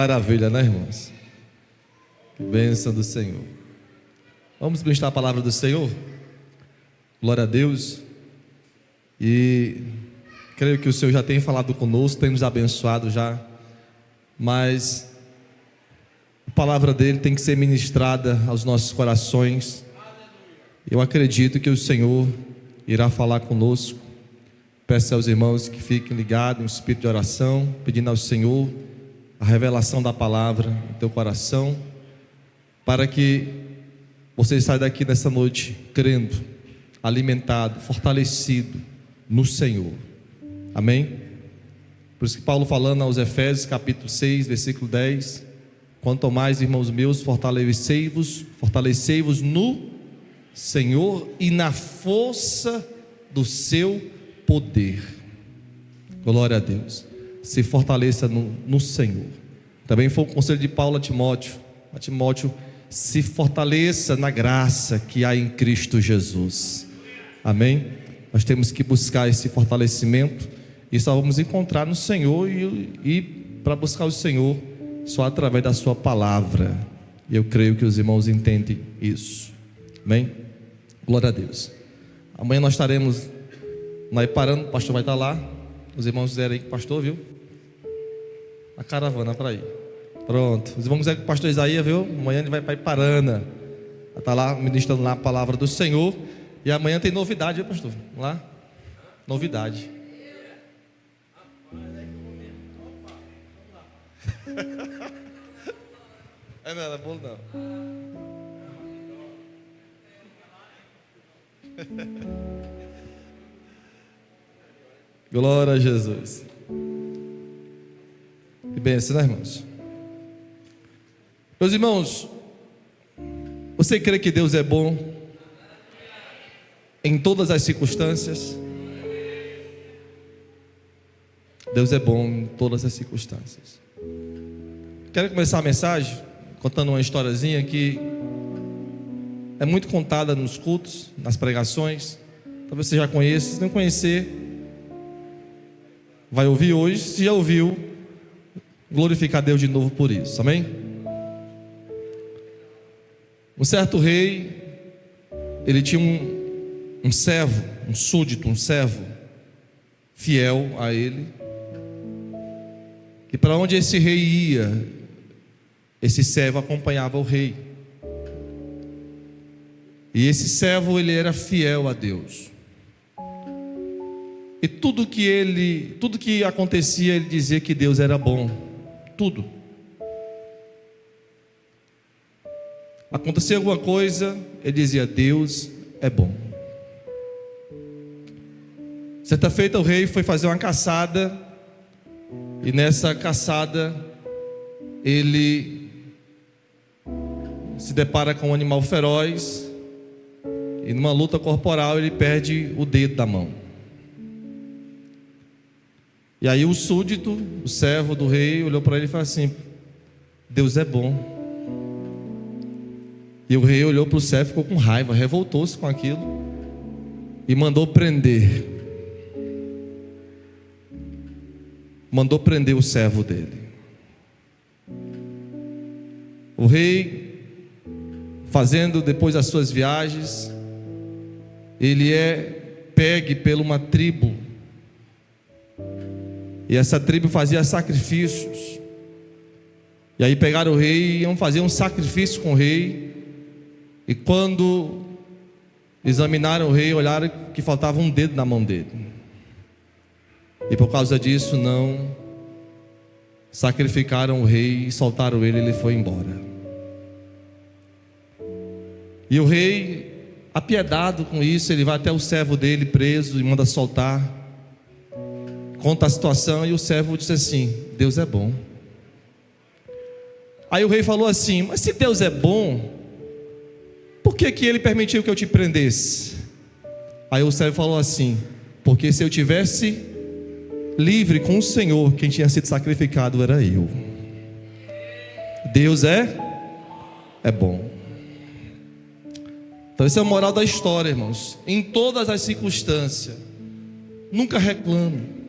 Maravilha, né, irmãos? Que bênção do Senhor. Vamos ministrar a palavra do Senhor? Glória a Deus. E creio que o Senhor já tem falado conosco, tem nos abençoado já. Mas a palavra dele tem que ser ministrada aos nossos corações. Eu acredito que o Senhor irá falar conosco. Peço aos irmãos que fiquem ligados no espírito de oração, pedindo ao Senhor a revelação da palavra no teu coração, para que você saia daqui nessa noite crendo, alimentado, fortalecido no Senhor. Amém? Por isso que Paulo, falando aos Efésios capítulo 6 versículo 10: quanto mais, irmãos meus, fortalecei-vos no Senhor e na força do seu poder. Glória a Deus. Se fortaleça no Senhor. Também foi o conselho de Paulo a Timóteo. Se fortaleça na graça que há em Cristo Jesus. Amém? Nós temos que buscar esse fortalecimento, e só vamos encontrar no Senhor, e para buscar o Senhor só através da sua palavra. E eu creio que os irmãos entendem isso. Amém? Glória a Deus. Amanhã nós estaremos lá parando, o pastor vai estar lá. Os irmãos disseram aí que o pastor, viu? A caravana para ir. Pronto. Os irmãos disseram que o pastor Isaías, viu? Amanhã ele vai para Iparana. Vai estar lá ministrando lá a palavra do Senhor. E amanhã tem novidade, viu, pastor? Vamos lá? Novidade. Não é bolo não. Glória a Jesus. Que bênção, né, irmãos? Meus irmãos, você crê que Deus é bom em todas as circunstâncias? Deus é bom em todas as circunstâncias. Quero começar a mensagem contando uma historiazinha que é muito contada nos cultos, nas pregações. Talvez você já conheça. Se não conhecer, vai ouvir hoje. Se já ouviu, glorificar a Deus de novo por isso. Amém? Um certo rei, ele tinha um servo, um súdito, um servo fiel a ele. E para onde esse rei ia, esse servo acompanhava o rei. E esse servo, ele era fiel a Deus. E tudo que acontecia, ele dizia que Deus era bom. Tudo. Acontecia alguma coisa, ele dizia: Deus é bom. Certa feita o rei foi fazer uma caçada, e nessa caçada ele se depara com um animal feroz, e numa luta corporal ele perde o dedo da mão. E aí o súdito, o servo do rei, olhou para ele e falou assim: Deus é bom. E o rei olhou para o servo, ficou com raiva, revoltou-se com aquilo e mandou prender o servo dele. O rei, fazendo depois as suas viagens, ele é pegue por uma tribo. E essa tribo fazia sacrifícios. E aí pegaram o rei e iam fazer um sacrifício com o rei. E quando examinaram o rei, olharam que faltava um dedo na mão dele. E por causa disso não sacrificaram o rei e soltaram ele, ele foi embora. E o rei, apiedado com isso, ele vai até o servo dele preso e manda soltar. Conta a situação, e o servo disse assim: Deus é bom. Aí o rei falou assim: mas se Deus é bom, por que ele permitiu que eu te prendesse? Aí o servo falou assim: porque se eu tivesse livre com o Senhor, quem tinha sido sacrificado era eu. Deus é bom. Então essa é a moral da história, irmãos. Em todas as circunstâncias, nunca reclame.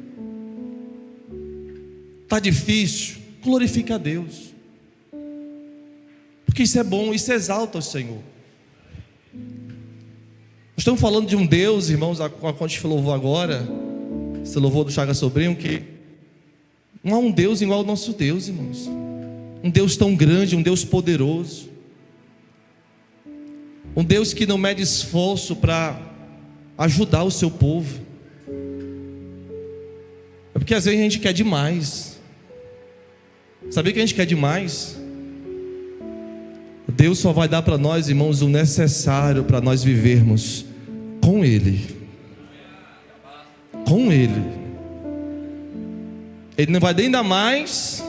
Está difícil, glorifique a Deus, porque isso é bom, isso exalta o Senhor. Nós estamos falando de um Deus, irmãos, com a qual a gente louvou agora, esse louvor do Chaga Sobrinho, que não há um Deus igual ao nosso Deus, irmãos. Um Deus tão grande, um Deus poderoso, um Deus que não mede esforço para ajudar o seu povo. É porque às vezes a gente quer demais. Sabia que a gente quer demais? Deus só vai dar para nós, irmãos, o necessário para nós vivermos com Ele. Com Ele. Ele não vai nem dar mais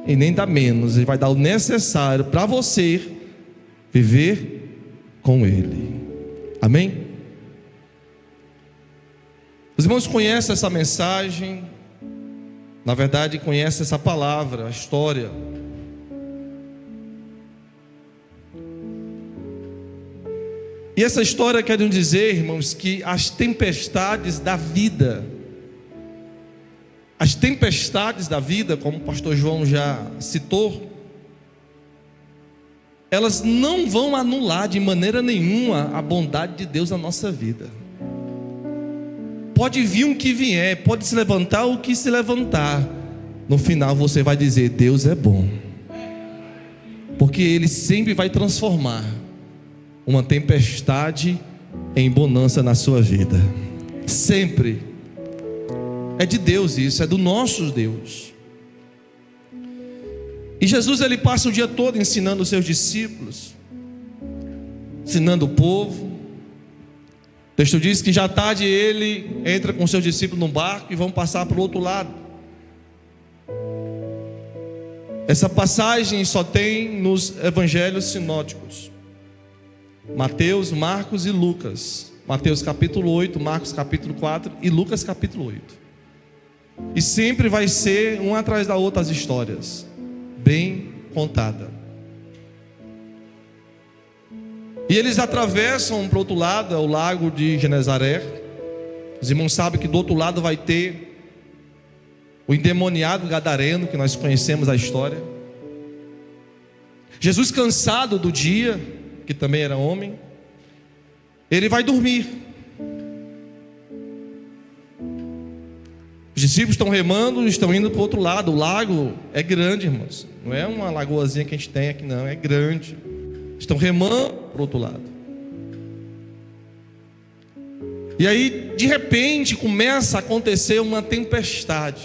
e nem dar menos. Ele vai dar o necessário para você viver com Ele. Amém? Os irmãos conhecem essa mensagem. Na verdade, conhecem essa palavra, a história. E essa história quer nos dizer, irmãos, que as tempestades da vida, como o pastor João já citou, elas não vão anular de maneira nenhuma a bondade de Deus na nossa vida. Pode vir o que vier, pode se levantar o que se levantar, no final você vai dizer: Deus é bom, porque Ele sempre vai transformar uma tempestade em bonança na sua vida. Sempre. É de Deus isso, é do nosso Deus. E Jesus, ele passa o dia todo ensinando os seus discípulos, ensinando o povo. O texto diz que já tarde ele entra com seus discípulos num barco e vão passar para o outro lado. Essa passagem só tem nos evangelhos sinóticos: Mateus, Marcos e Lucas. Mateus capítulo 8, Marcos capítulo 4 e Lucas capítulo 8. E sempre vai ser uma atrás da outra as histórias, bem contada. E eles atravessam para o outro lado, é o lago de Genezaré. Os irmãos sabem que do outro lado vai ter o endemoniado gadareno, que nós conhecemos a história. Jesus, cansado do dia, que também era homem, ele vai dormir. Os discípulos estão remando, estão indo para o outro lado. O lago é grande, irmãos. Não é uma lagoazinha que a gente tem aqui, não. É grande. Estão remando para o outro lado. E aí, de repente, começa a acontecer uma tempestade.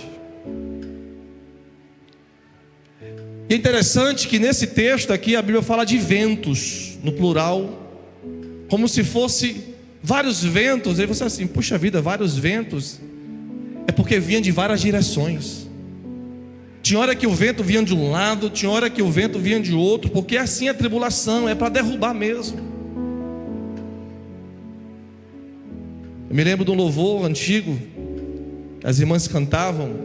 E é interessante que nesse texto aqui a Bíblia fala de ventos, no plural, como se fosse vários ventos. Aí você assim: puxa vida, vários ventos. É porque vinha de várias direções. Tinha hora que o vento vinha de um lado, tinha hora que o vento vinha de outro, porque assim a tribulação é para derrubar mesmo. Eu me lembro de um louvor antigo que as irmãs cantavam,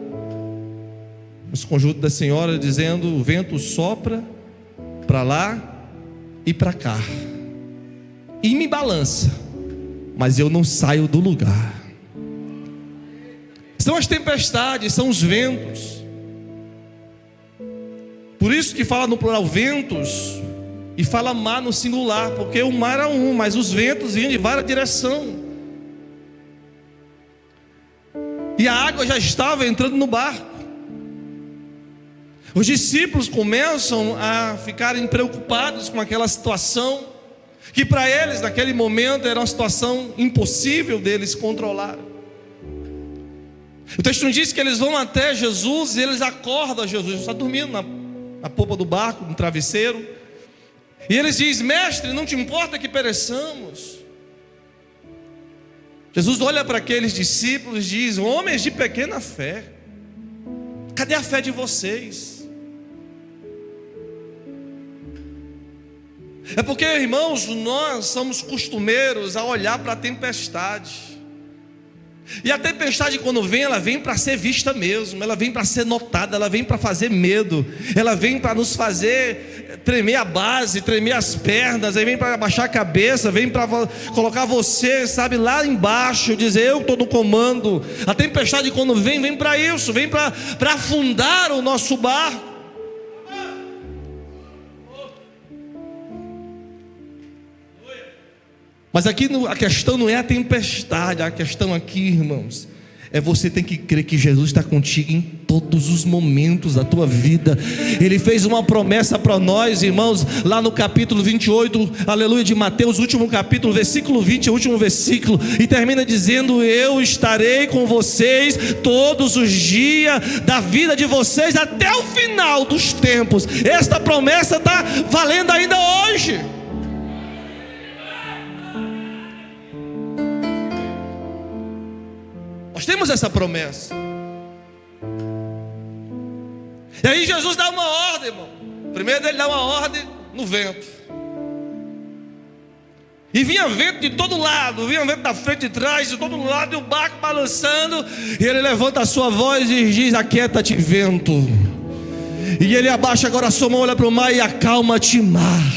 os conjuntos da Senhora, dizendo: o vento sopra para lá e para cá e me balança, mas eu não saio do lugar. São as tempestades, são os ventos. Por isso que fala no plural ventos e fala mar no singular, porque o mar era um, mas os ventos vinham de várias direções. E a água já estava entrando no barco. Os discípulos começam a ficarem preocupados com aquela situação, que para eles naquele momento era uma situação impossível deles controlar. O texto diz que eles vão até Jesus e eles acordam Jesus. Jesus está dormindo na popa do barco, no travesseiro. E eles dizem: mestre, não te importa que pereçamos? Jesus olha para aqueles discípulos e diz: homens de pequena fé, cadê a fé de vocês? É porque, irmãos, nós somos costumeiros a olhar para a tempestade. E a tempestade, quando vem, ela vem para ser vista mesmo. Ela vem para ser notada, ela vem para fazer medo. Ela vem para nos fazer tremer a base, tremer as pernas. Aí vem para abaixar a cabeça, vem para colocar você, sabe, lá embaixo, dizer: eu estou no comando. A tempestade, quando vem para isso, vem para afundar o nosso barco. Mas aqui a questão não é a tempestade, a questão aqui, irmãos, é você tem que crer que Jesus está contigo em todos os momentos da tua vida. Ele fez uma promessa para nós, irmãos, lá no capítulo 28, aleluia, de Mateus, último capítulo, versículo 20, o último versículo, e termina dizendo: eu estarei com vocês todos os dias da vida de vocês até o final dos tempos. Esta promessa está valendo ainda hoje. Nós temos essa promessa. E aí Jesus dá uma ordem, irmão. Primeiro ele dá uma ordem no vento. E vinha vento de todo lado, vinha vento da frente e de trás, de todo lado, e o barco balançando. E ele levanta a sua voz e diz: aquieta-te, vento. E ele abaixa agora a sua mão, olha para o mar e acalma-te, mar.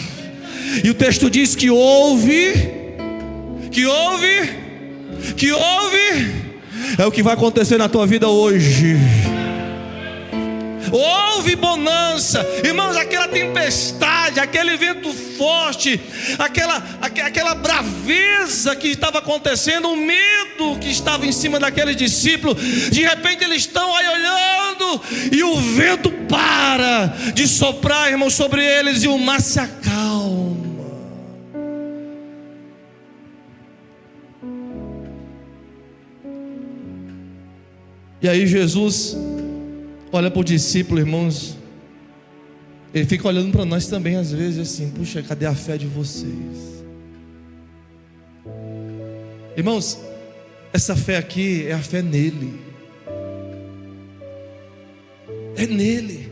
E o texto diz que houve, é o que vai acontecer na tua vida hoje. Houve bonança, irmãos, aquela tempestade, aquele vento forte, aquela braveza que estava acontecendo, o medo que estava em cima daqueles discípulos. De repente eles estão aí olhando e o vento para de soprar, irmãos, sobre eles, e o mar se acalma. E aí Jesus olha para o discípulo, irmãos. Ele fica olhando para nós também às vezes assim: puxa, cadê a fé de vocês? Irmãos, essa fé aqui é a fé nele. É nele.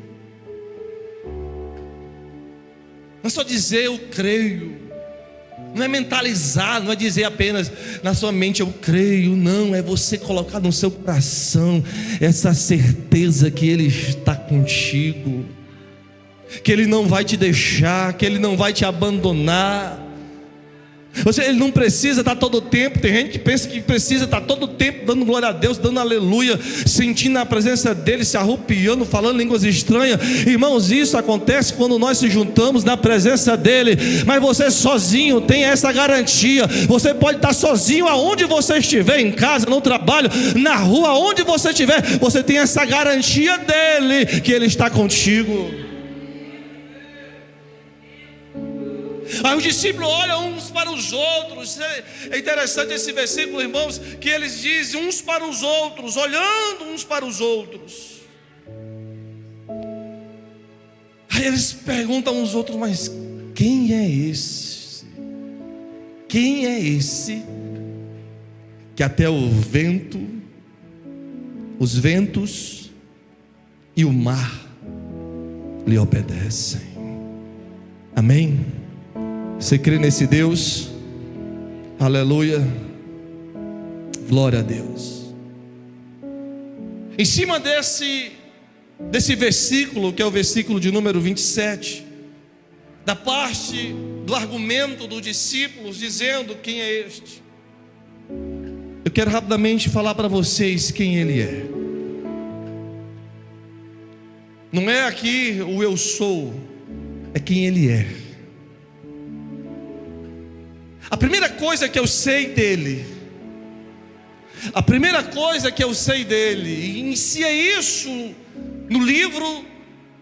Não é só dizer eu creio, não é mentalizar, não é dizer apenas na sua mente eu creio, não, é você colocar no seu coração essa certeza que Ele está contigo, que Ele não vai te deixar, que Ele não vai te abandonar. Ele não precisa estar todo o tempo. Tem gente que pensa que precisa estar todo o tempo dando glória a Deus, dando aleluia, sentindo a presença dEle, se arrupiando, falando línguas estranhas. Irmãos, isso acontece quando nós se juntamos na presença dEle. Mas você sozinho tem essa garantia. Você pode estar sozinho aonde você estiver, em casa, no trabalho, na rua, aonde você estiver. Você tem essa garantia dEle, que Ele está contigo. Aí os discípulos olham uns para os outros. É interessante esse versículo, irmãos, que eles dizem uns para os outros, olhando uns para os outros. Aí eles perguntam uns outros: mas quem é esse? Quem é esse que até o vento, os ventos e o mar lhe obedecem? Amém? Você crê nesse Deus? Aleluia. Glória a Deus. Em cima desse versículo, que é o versículo de número 27, da parte do argumento dos discípulos dizendo quem é este, eu quero rapidamente falar para vocês quem Ele é. Não é aqui o eu sou, é quem Ele é. A primeira coisa que eu sei dele, e inicia isso no livro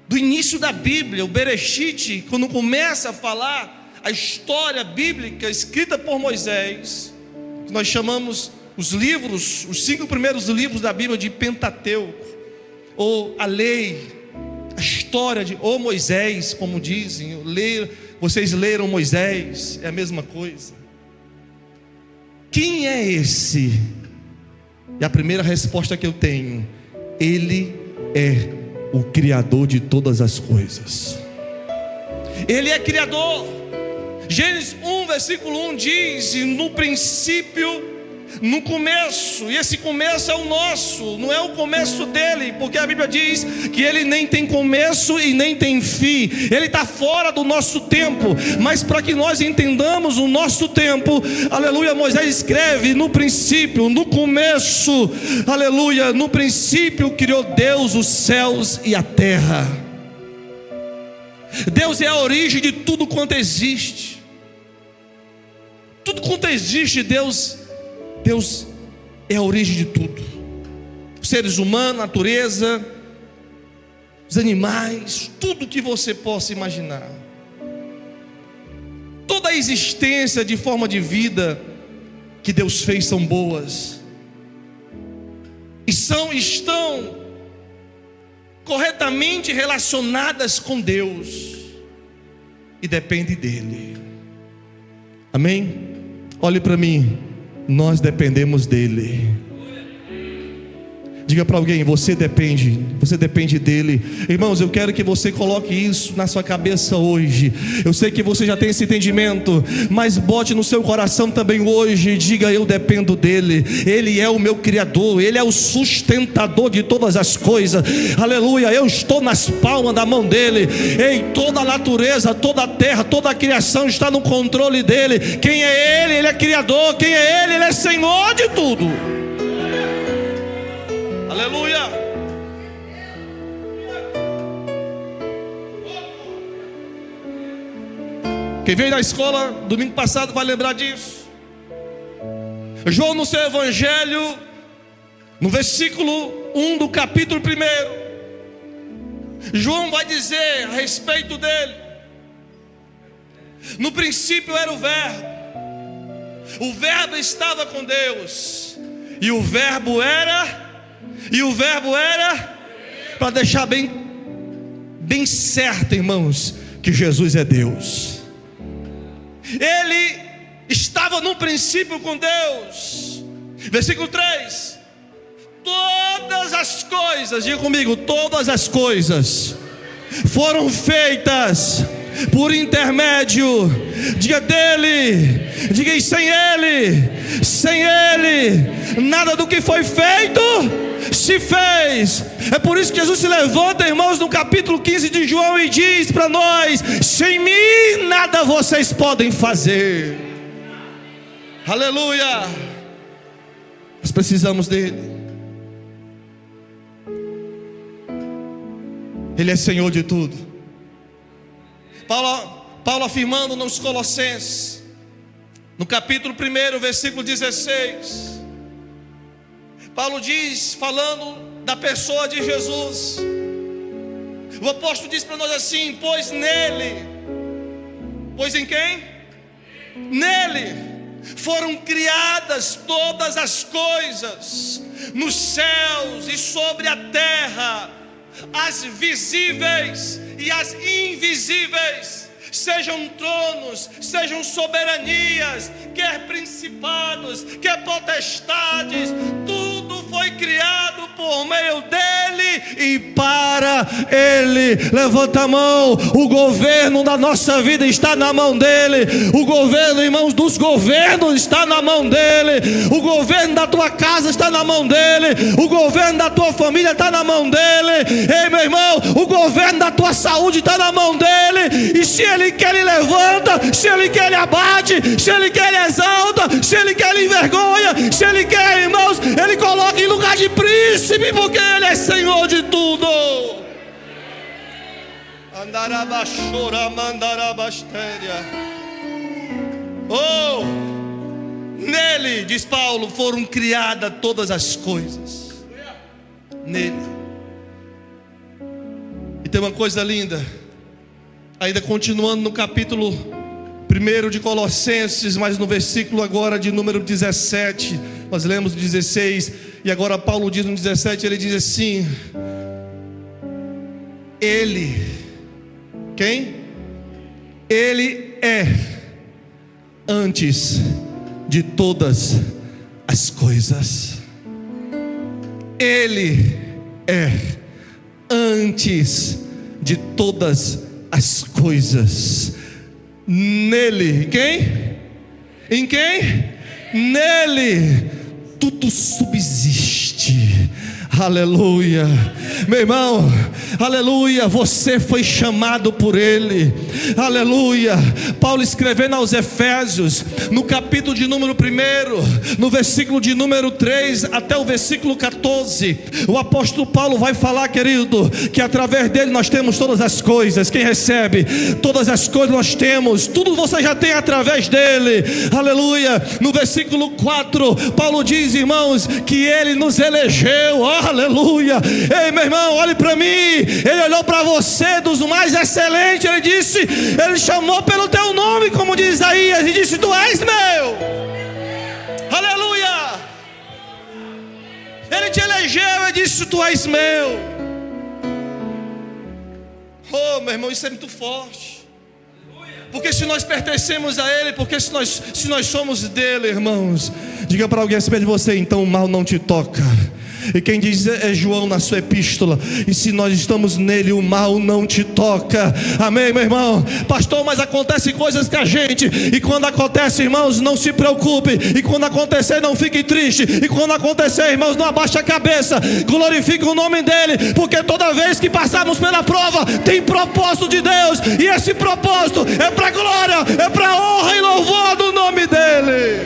do início da Bíblia, o Bereshit, quando começa a falar a história bíblica escrita por Moisés, que nós chamamos os 5 primeiros livros da Bíblia de Pentateuco, ou a lei, a história de Moisés, como dizem. Vocês leram Moisés, é a mesma coisa. Quem é esse? E a primeira resposta que eu tenho: Ele é o Criador de todas as coisas. Ele é Criador. Gênesis 1, versículo 1 diz: no princípio, no começo, e esse começo é o nosso, não é o começo dele, porque a Bíblia diz que ele nem tem começo e nem tem fim, ele está fora do nosso tempo. Mas para que nós entendamos o nosso tempo, aleluia, Moisés escreve: no princípio, no começo, aleluia, no princípio criou Deus os céus e a terra. Deus é a origem de tudo quanto existe. Tudo Enquanto existe Deus, Deus é a origem de tudo. Os seres humanos, natureza, os animais, tudo que você possa imaginar. Toda a existência de forma de vida que Deus fez são boas. E estão corretamente relacionadas com Deus. E depende dEle. Amém? Olhe para mim. Nós dependemos dEle. Diga para alguém, você depende dEle. Irmãos, eu quero que você coloque isso na sua cabeça hoje. Eu sei que você já tem esse entendimento, mas bote no seu coração também hoje. Diga, eu dependo dEle. Ele é o meu Criador, Ele é o sustentador de todas as coisas. Aleluia, eu estou nas palmas da mão dEle. Em toda a natureza, toda a terra, toda a criação está no controle dEle. Quem é Ele? Ele é Criador. Quem é Ele? Ele é Senhor de tudo. Aleluia. Quem veio da escola domingo passado vai lembrar disso. João, no seu evangelho, no versículo 1 do capítulo 1, João vai dizer a respeito dele: no princípio era o Verbo estava com Deus, e o Verbo era, para deixar bem certo, irmãos, que Jesus é Deus. Ele estava no princípio com Deus. Versículo 3: todas as coisas, diga comigo, todas as coisas foram feitas por intermédio, diga dele, diga, e sem ele, nada do que foi feito se fez. É por isso que Jesus se levanta, irmãos, no capítulo 15 de João, e diz para nós: sem mim nada vocês podem fazer. Aleluia. Nós precisamos dele. Ele é Senhor de tudo. Paulo afirmando nos Colossenses, no capítulo 1, versículo 16, Paulo diz, falando da pessoa de Jesus, o apóstolo diz para nós assim: pois nele, pois em quem? Nele foram criadas todas as coisas, nos céus e sobre a terra, as visíveis e as invisíveis, sejam tronos, sejam soberanias, quer principados, quer potestades, tudo foi criado por meio dele e para ele. Levanta a mão. O governo da nossa vida está na mão dele. O governo, irmãos, dos governos está na mão dele. O governo da tua casa está na mão dele. O governo da tua família está na mão dele. Ei, meu irmão, o governo da tua saúde está na mão dele. E se ele quer, ele levanta. Se ele quer, ele abate. Se ele quer, ele exalta. Se ele quer, ele envergonha. Se ele quer, irmãos, ele coloca em lugar de príncipe, porque ele é Senhor de tudo. Oh, nele, diz Paulo, foram criadas todas as coisas. Nele. E tem uma coisa linda, ainda continuando no capítulo 1 de Colossenses, mas no versículo agora de número 17, nós lemos 16, e agora Paulo diz no 17, ele diz assim: ele, quem? Ele é antes de todas as coisas. Ele é antes de todas as coisas. Nele, quem? Em quem? Nele tudo subsiste. Aleluia. Meu irmão, aleluia, você foi chamado por Ele. Aleluia. Paulo escrevendo aos Efésios, no capítulo de número 1, no versículo de número 3 até o versículo 14, o apóstolo Paulo vai falar, querido, que através dele nós temos todas as coisas. Quem recebe? Todas as coisas nós temos, tudo você já tem através dele. Aleluia. No versículo 4, Paulo diz, irmãos, que Ele nos elegeu. Aleluia. Ei, meu irmão, olhe para mim. Ele olhou para você dos mais excelentes. Ele disse, Ele chamou pelo teu nome, como diz Isaías, e disse: tu és meu. Aleluia. Ele te elegeu e disse: tu és meu. Oh, meu irmão, isso é muito forte. Porque se nós pertencemos a Ele, porque se nós somos dele, irmãos, diga para alguém acima de você: então o mal não te toca. E quem diz é João na sua epístola. E se nós estamos nele, o mal não te toca. Amém, meu irmão? Pastor, mas acontecem coisas com a gente. E quando acontece, irmãos, não se preocupe. E quando acontecer, não fique triste. E quando acontecer, irmãos, não abaixe a cabeça. Glorifique o nome dele. Porque toda vez que passarmos pela prova, tem propósito de Deus. E esse propósito é para glória, é para honra e louvor do nome dele.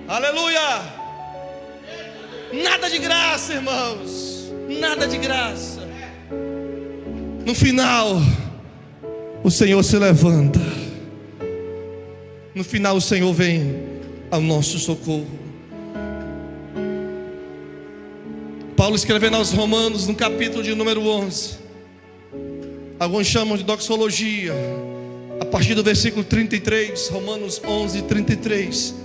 Aleluia. Nada de graça, irmãos. Nada de graça. No final, o Senhor se levanta. No final, o Senhor vem ao nosso socorro. Paulo escrevendo aos Romanos, no capítulo de número 11. Alguns chamam de doxologia. A partir do versículo 33, Romanos 11, 33.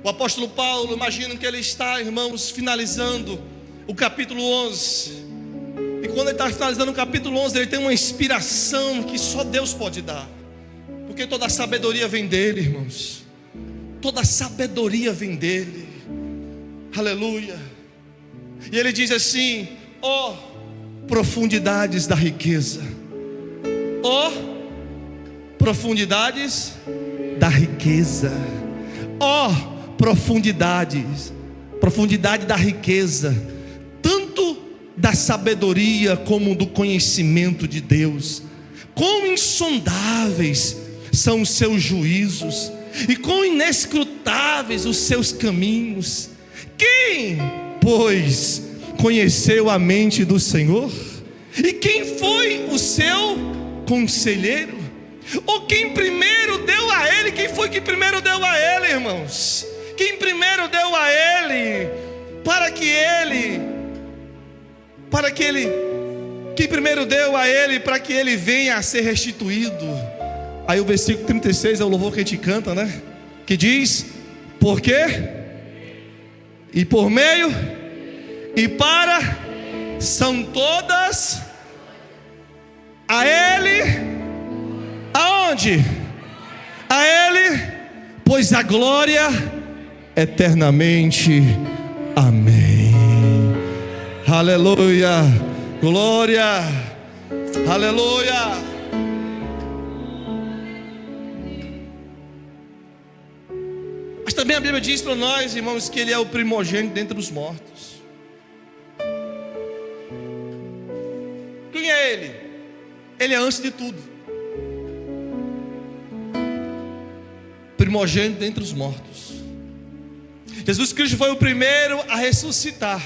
O apóstolo Paulo, imagino que ele está, irmãos, finalizando o capítulo 11. E quando ele está finalizando o capítulo 11, ele tem uma inspiração que só Deus pode dar. Porque toda a sabedoria vem dele, irmãos. Toda a sabedoria vem dele. Aleluia. E ele diz assim: ó profundidades da riqueza. Ó profundidades da riqueza. Ó profundidade da riqueza, tanto da sabedoria como do conhecimento de Deus. Quão insondáveis são os seus juízos, e quão inescrutáveis os seus caminhos. Quem, pois, conheceu a mente do Senhor? E quem foi o seu conselheiro? Ou quem primeiro deu a ele? Quem foi que primeiro deu a ele, irmãos? Quem primeiro deu a ele, quem primeiro deu a ele para que ele venha a ser restituído? Aí o versículo 36 é o louvor que a gente canta, né? Que diz: por quê? E por meio e para são todas a ele. Aonde? A ele, pois a glória eternamente. Amém. Aleluia. Glória. Aleluia. Mas também a Bíblia diz para nós, irmãos, que ele é o primogênito dentre os mortos. Quem é ele? Ele é antes de tudo. Primogênito dentre os mortos. Jesus Cristo foi o primeiro a ressuscitar.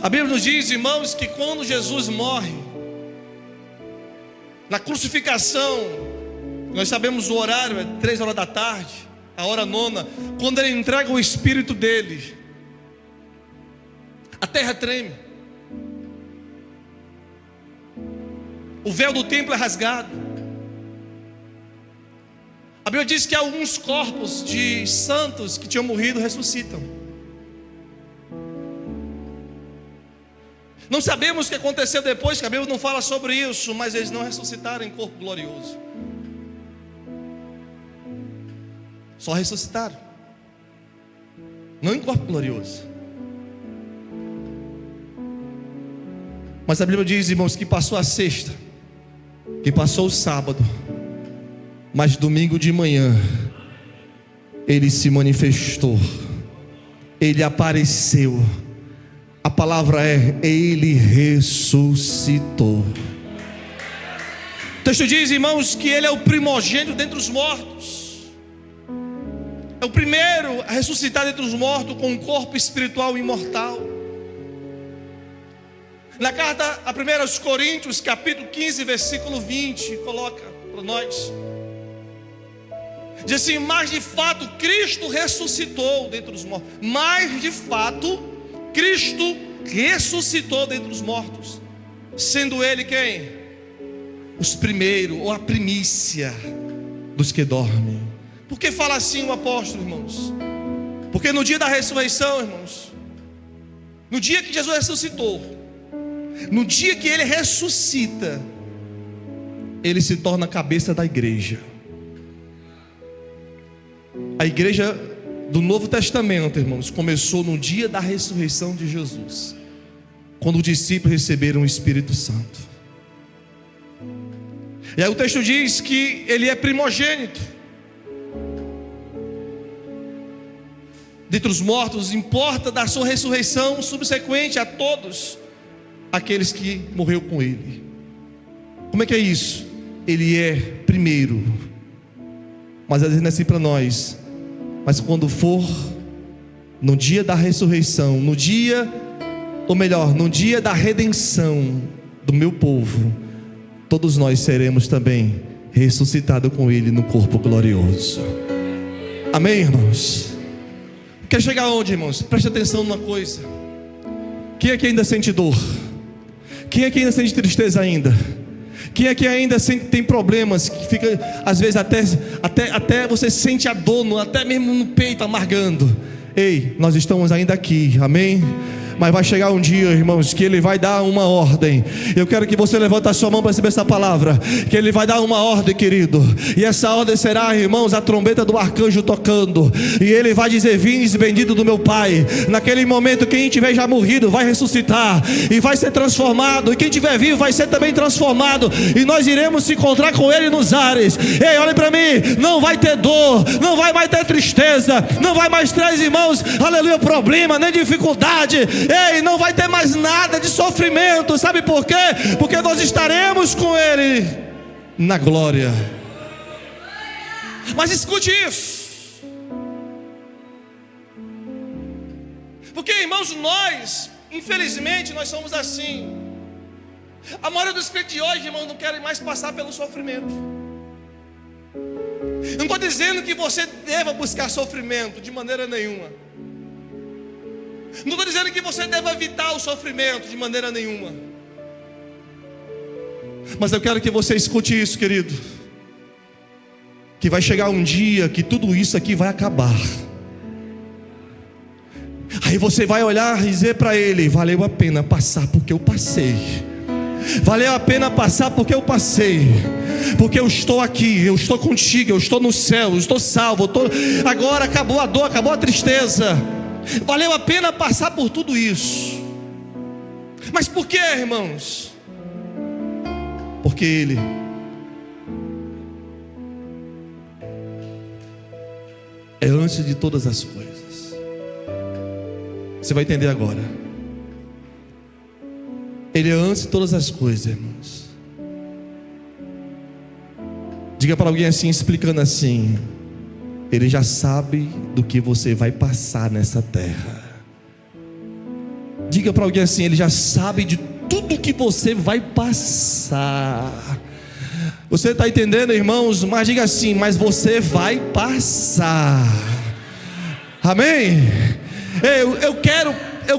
A Bíblia nos diz, irmãos, que quando Jesus morre, na crucificação, nós sabemos o horário, é 3 horas da tarde, a hora 9, quando ele entrega o Espírito dele, a terra treme, o véu do templo é rasgado. A Bíblia diz que alguns corpos de santos que tinham morrido ressuscitam. Não sabemos o que aconteceu depois, que a Bíblia não fala sobre isso, mas eles não ressuscitaram em corpo glorioso. Só ressuscitaram, não em corpo glorioso. Mas a Bíblia diz, irmãos, que passou a sexta, que passou o sábado, mas domingo de manhã ele se manifestou. Ele apareceu. A palavra é: Ele ressuscitou. O texto diz, irmãos, que Ele é o primogênito dentre os mortos. É o primeiro a ressuscitar dentre os mortos com um corpo espiritual imortal. Na carta a 1 Coríntios, capítulo 15, versículo 20, coloca para nós. Diz assim: mas de fato Cristo ressuscitou dentre os mortos. Mas de fato Cristo ressuscitou dentre os mortos, sendo Ele quem? Os primeiros, ou a primícia dos que dormem. Por que fala assim o apóstolo, irmãos? Porque no dia da ressurreição, irmãos, no dia que Jesus ressuscitou, no dia que Ele ressuscita, Ele se torna a cabeça da igreja. A igreja do Novo Testamento, irmãos, começou no dia da ressurreição de Jesus, quando os discípulos receberam o Espírito Santo. E aí o texto diz que Ele é primogênito dentre os mortos, importa da sua ressurreição subsequente a todos aqueles que morreu com Ele. Como é que é isso? Ele é primeiro, mas às vezes não é assim para nós. Mas quando for no dia da ressurreição, no dia, ou melhor, no dia da redenção do meu povo, todos nós seremos também ressuscitados com Ele no corpo glorioso. Amém, irmãos? Quer chegar aonde, irmãos? Preste atenção numa coisa. Quem aqui ainda sente dor? Quem aqui ainda sente tristeza ainda? Quem aqui ainda tem problemas, que fica, às vezes até você sente a dor, até mesmo no peito, amargando? Ei, nós estamos ainda aqui, amém? Mas vai chegar um dia, irmãos, que Ele vai dar uma ordem. Eu quero que você levante a sua mão para receber essa palavra. Que Ele vai dar uma ordem, querido. E essa ordem será, irmãos, a trombeta do arcanjo tocando. E Ele vai dizer: vinde bendito do meu Pai. Naquele momento, quem tiver já morrido vai ressuscitar e vai ser transformado. E quem tiver vivo vai ser também transformado. E nós iremos se encontrar com Ele nos ares. Ei, olhem para mim. Não vai ter dor, não vai mais ter tristeza, não vai mais ter, irmãos, aleluia, problema, nem dificuldade. Ei, não vai ter mais nada de sofrimento. Sabe por quê? Porque nós estaremos com Ele na glória. Mas escute isso, porque, irmãos, nós, infelizmente, nós somos assim. A maioria dos crentes de hoje, irmãos, não querem mais passar pelo sofrimento. Eu não estou dizendo que você deva buscar sofrimento, de maneira nenhuma. Não estou dizendo que você deve evitar o sofrimento, de maneira nenhuma. Mas eu quero que você escute isso, querido. Que vai chegar um dia que tudo isso aqui vai acabar. Aí você vai olhar e dizer para Ele: valeu a pena passar porque eu passei. Valeu a pena passar porque eu passei. Porque eu estou aqui, eu estou contigo, eu estou no céu, eu estou salvo, agora acabou a dor, acabou a tristeza. Valeu a pena passar por tudo isso. Mas por que, irmãos? Porque Ele é antes de todas as coisas. Você vai entender agora. Ele é antes de todas as coisas, irmãos. Diga para alguém assim, explicando assim: Ele já sabe do que você vai passar nessa terra. Diga para alguém assim: Ele já sabe de tudo que você vai passar. Você está entendendo, irmãos? Mas diga assim: mas você vai passar. Amém? Eu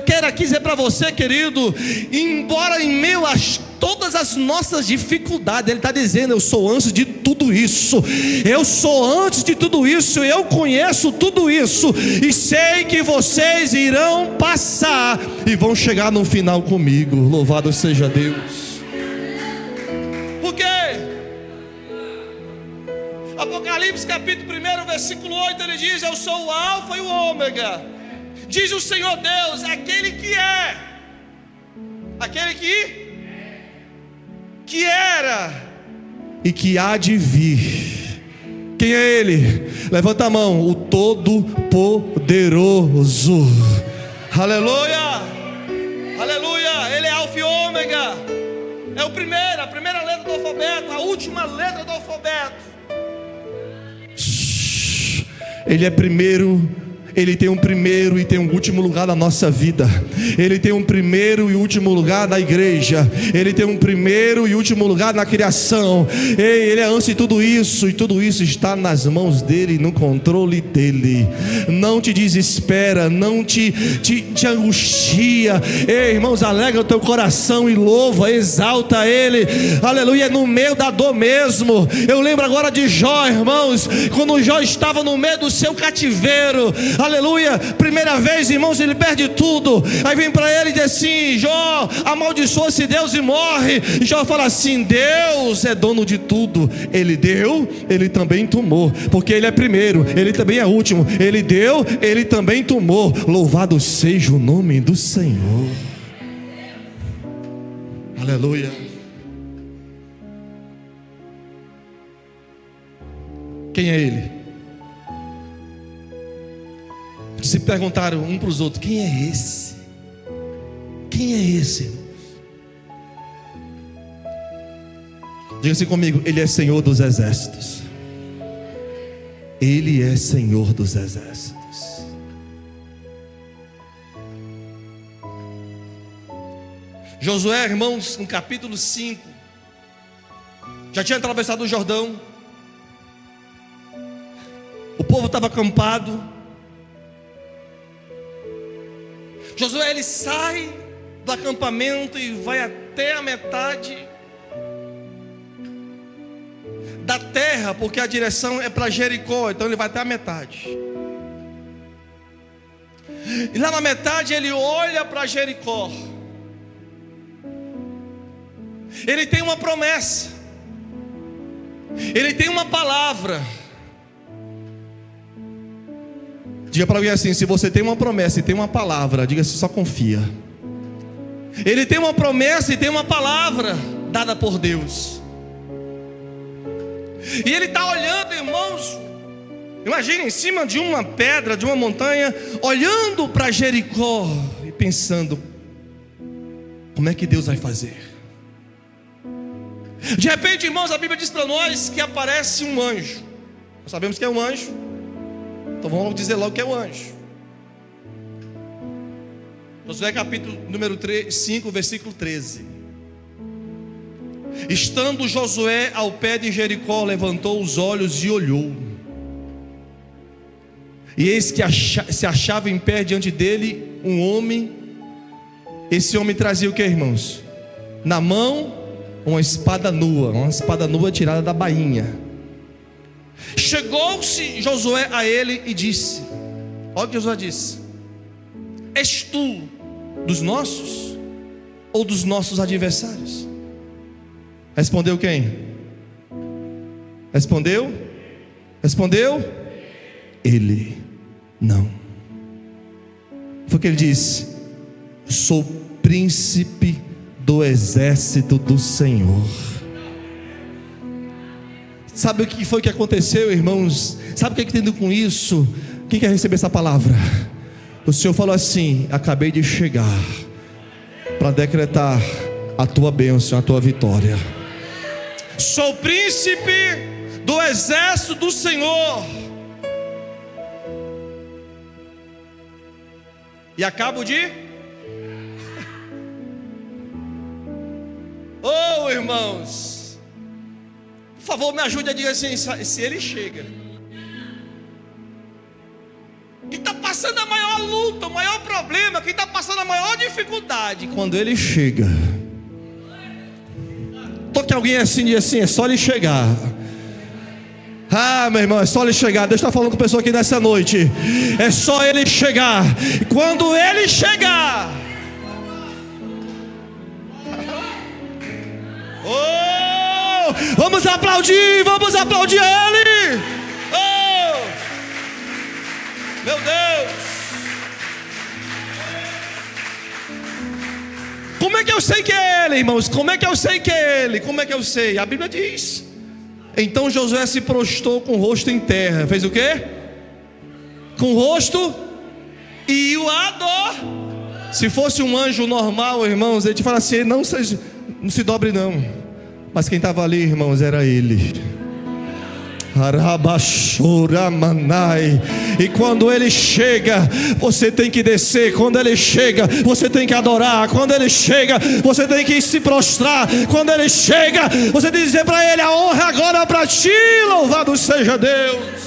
quero aqui dizer para você, querido, embora em meio a todas as nossas dificuldades, Ele está dizendo: eu sou antes de tudo isso. Eu sou antes de tudo isso. Eu conheço tudo isso. E sei que vocês irão passar e vão chegar no final comigo. Louvado seja Deus. Por quê? Apocalipse capítulo 1, versículo 8, ele diz: eu sou o alfa e o ômega, diz o Senhor Deus, aquele que é, aquele que era e que há de vir, Quem é Ele? Levanta a mão. O Todo-Poderoso. Aleluia, aleluia. Ele é Alfa e Ômega. É o primeiro, a primeira letra do alfabeto, a última letra do alfabeto. Ele é primeiro. Ele tem um primeiro e tem um último lugar na nossa vida. Ele tem um primeiro e último lugar na igreja. Ele tem um primeiro e último lugar na criação. Ele é antes de tudo isso. E tudo isso está nas mãos dele, no controle dele. Não te desespera, não te angustia. Ei, irmãos, alegra o teu coração e louva, exalta ele. Aleluia, no meio da dor mesmo. Eu lembro agora de Jó, irmãos, quando Jó estava no meio do seu cativeiro. Aleluia, primeira vez, irmãos, ele perde tudo. Aí vem para ele e diz assim: Jó, amaldiçoa-se Deus e morre. E Jó fala assim: Deus é dono de tudo. Ele deu, ele também tomou. Porque ele é primeiro, ele também é último. Ele deu, ele também tomou. Louvado seja o nome do Senhor. Aleluia. Quem é ele? Se perguntaram um para os outros: quem é esse? Quem é esse, irmãos? Diga assim comigo: Ele é Senhor dos exércitos. Ele é Senhor dos exércitos. Josué, irmãos, no capítulo 5, já tinha atravessado o Jordão. O povo estava acampado. Josué, ele sai do acampamento e vai até a metade da terra, porque a direção é para Jericó, então ele vai até a metade. E lá na metade ele olha para Jericó. Ele tem uma promessa, ele tem uma palavra. Diga para alguém assim: se você tem uma promessa e tem uma palavra, diga assim, só confia. Ele tem uma promessa e tem uma palavra dada por Deus. E ele está olhando, irmãos, imagina, em cima de uma pedra, de uma montanha, olhando para Jericó e pensando: como é que Deus vai fazer? De repente, irmãos, a Bíblia diz para nós que aparece um anjo. Nós sabemos que é um anjo, então vamos dizer logo que é o anjo. Josué capítulo número 5, versículo 13. Estando Josué ao pé de Jericó, levantou os olhos e olhou. E eis que se achava em pé diante dele um homem. Esse homem trazia o que, irmãos? Na mão uma espada nua tirada da bainha. Chegou-se Josué a ele e disse: olha o que Josué disse: és tu dos nossos ou dos nossos adversários? Respondeu quem? Respondeu ele: não. Foi o que ele disse: sou príncipe do exército do Senhor. Sabe o que foi que aconteceu, irmãos? Sabe o que tem a ver com isso? Quem quer receber essa palavra? O Senhor falou assim: acabei de chegar para decretar a tua bênção, a tua vitória. Sou príncipe do exército do Senhor. E acabo de... Oh, irmãos, por favor, me ajude a dizer assim: se ele chega, quem está passando a maior luta, o maior problema, quem está passando a maior dificuldade, quando ele chega, toque alguém assim e diz assim: é só ele chegar. Ah, meu irmão, é só ele chegar. Deus está falando com a pessoa aqui nessa noite. É só ele chegar. E quando ele chegar, oh, vamos aplaudir ele. Oh, meu Deus. Como é que eu sei que é ele, irmãos? Como é que eu sei que é ele? Como é que eu sei? A Bíblia diz: Então Josué se prostrou com o rosto em terra. Fez o quê? Com o rosto e o ador. Se fosse um anjo normal, irmãos, ele te fala assim: não se dobre não. Mas quem estava ali, irmãos, era ele. E quando ele chega, você tem que descer. Quando ele chega, você tem que adorar. Quando ele chega, você tem que se prostrar. Quando ele chega, você tem que dizer para ele: a honra agora é para ti, louvado seja Deus.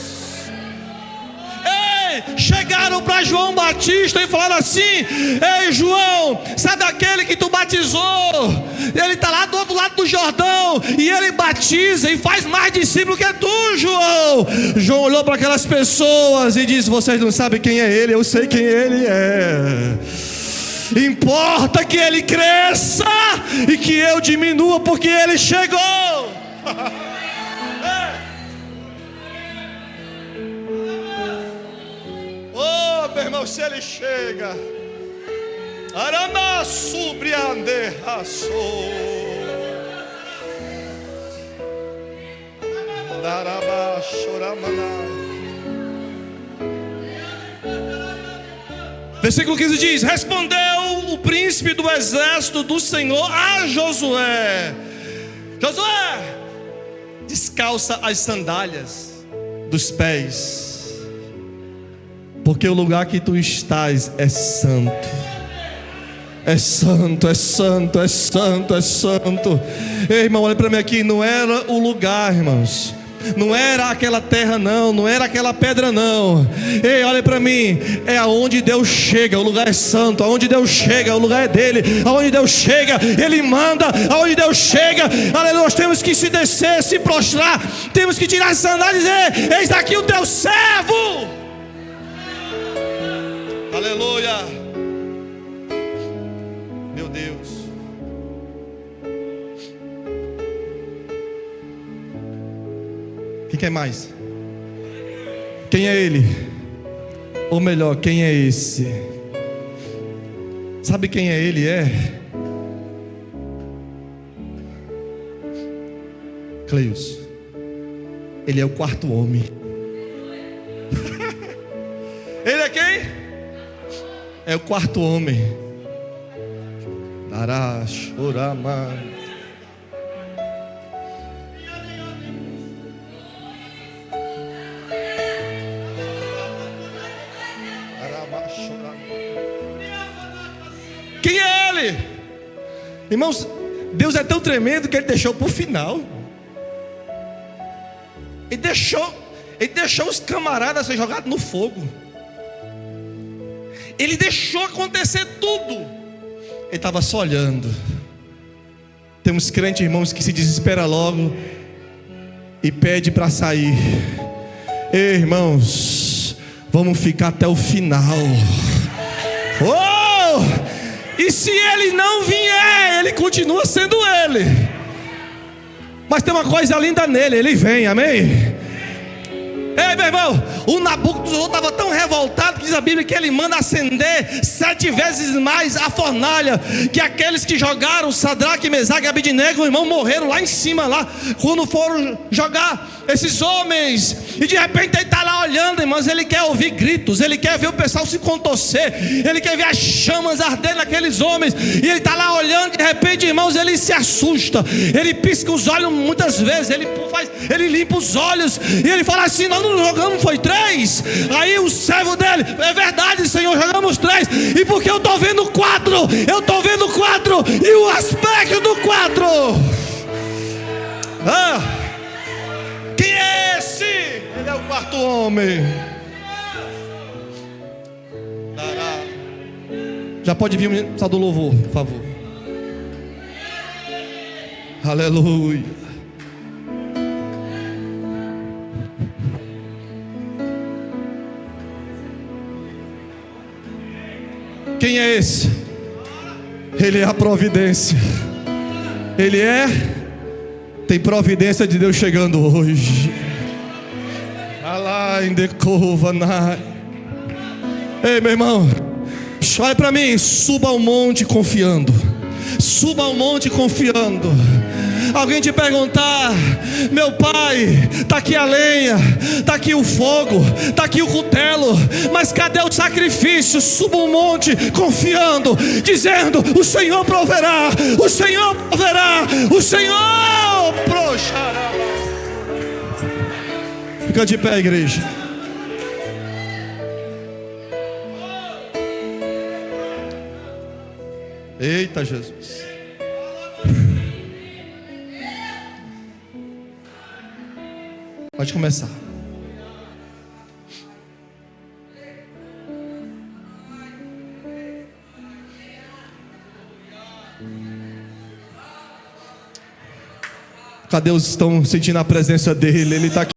Chegaram para João Batista e falaram assim: ei João, sabe aquele que tu batizou? Ele está lá do outro lado do Jordão, e ele batiza e faz mais discípulo que tu, João. João olhou para aquelas pessoas e disse: vocês não sabem quem é ele, eu sei quem ele é. Importa que ele cresça e que eu diminua, porque ele chegou. Oh, meu irmão, se ele chega, Arana subriande raçou, Daraba choramanai. Versículo 15 diz: respondeu o príncipe do exército do Senhor a Josué: Josué, descalça as sandálias dos pés, porque o lugar que tu estás é santo. É santo, é santo, é santo, é santo. Ei, irmão, olha para mim aqui. Não era o lugar, irmãos. Não era aquela terra não. Não era aquela pedra não. Ei, olha para mim. É aonde Deus chega. O lugar é santo. Aonde Deus chega, o lugar é dele. Aonde Deus chega, ele manda. Aonde Deus chega, aleluia, nós temos que se descer, se prostrar. Temos que tirar as sandálias e dizer: eis aqui o teu servo. Aleluia. Meu Deus. Quem quer mais? Quem é ele? Ou melhor, quem é esse? Sabe quem é ele? Cleios. Ele é o quarto homem. Ele é quem? É o quarto homem. Dará, chorama. Quem é ele? Irmãos, Deus é tão tremendo que ele deixou para o final. Ele deixou os camaradas ser jogados no fogo. Ele deixou acontecer tudo. Ele estava só olhando. Tem uns crentes, irmãos, que se desespera logo e pede para sair. Ei, irmãos, vamos ficar até o final. Oh! E se ele não vier, ele continua sendo ele. Mas tem uma coisa linda nele, ele vem, amém? Ei, meu irmão, o Nabucodonosor estava tão revoltado que diz a Bíblia que ele manda acender 7 vezes mais a fornalha, que aqueles que jogaram Sadraque, Mesaque e Abednego, irmão, morreram lá em cima, lá, quando foram jogar esses homens. E de repente ele está lá olhando, irmãos, ele quer ouvir gritos, ele quer ver o pessoal se contorcer, ele quer ver as chamas ardendo naqueles homens. E ele está lá olhando, de repente, irmãos, ele se assusta, ele pisca os olhos muitas vezes, ele limpa os olhos, e ele fala assim: nós não jogamos, foi 3. Aí o servo dele: é verdade, Senhor, jogamos 3. E porque eu estou vendo 4, eu estou vendo 4, e o aspecto do 4. Quem é esse? Ele é o quarto homem. Já pode vir o sal do louvor, por favor. Aleluia. Quem é esse? Ele é a providência. Tem providência de Deus chegando hoje. Ei, meu irmão, olha para mim. Suba ao monte confiando. Suba ao monte confiando. alguém te perguntar: meu pai, está aqui a lenha, está aqui o fogo, está aqui o cutelo, mas cadê o sacrifício? Suba um monte confiando, dizendo: o Senhor proverá, o Senhor proverá, o Senhor prochará. Fica de pé, igreja. Eita Jesus. Pode começar. Cadê os que estão sentindo a presença dele? Ele está aqui.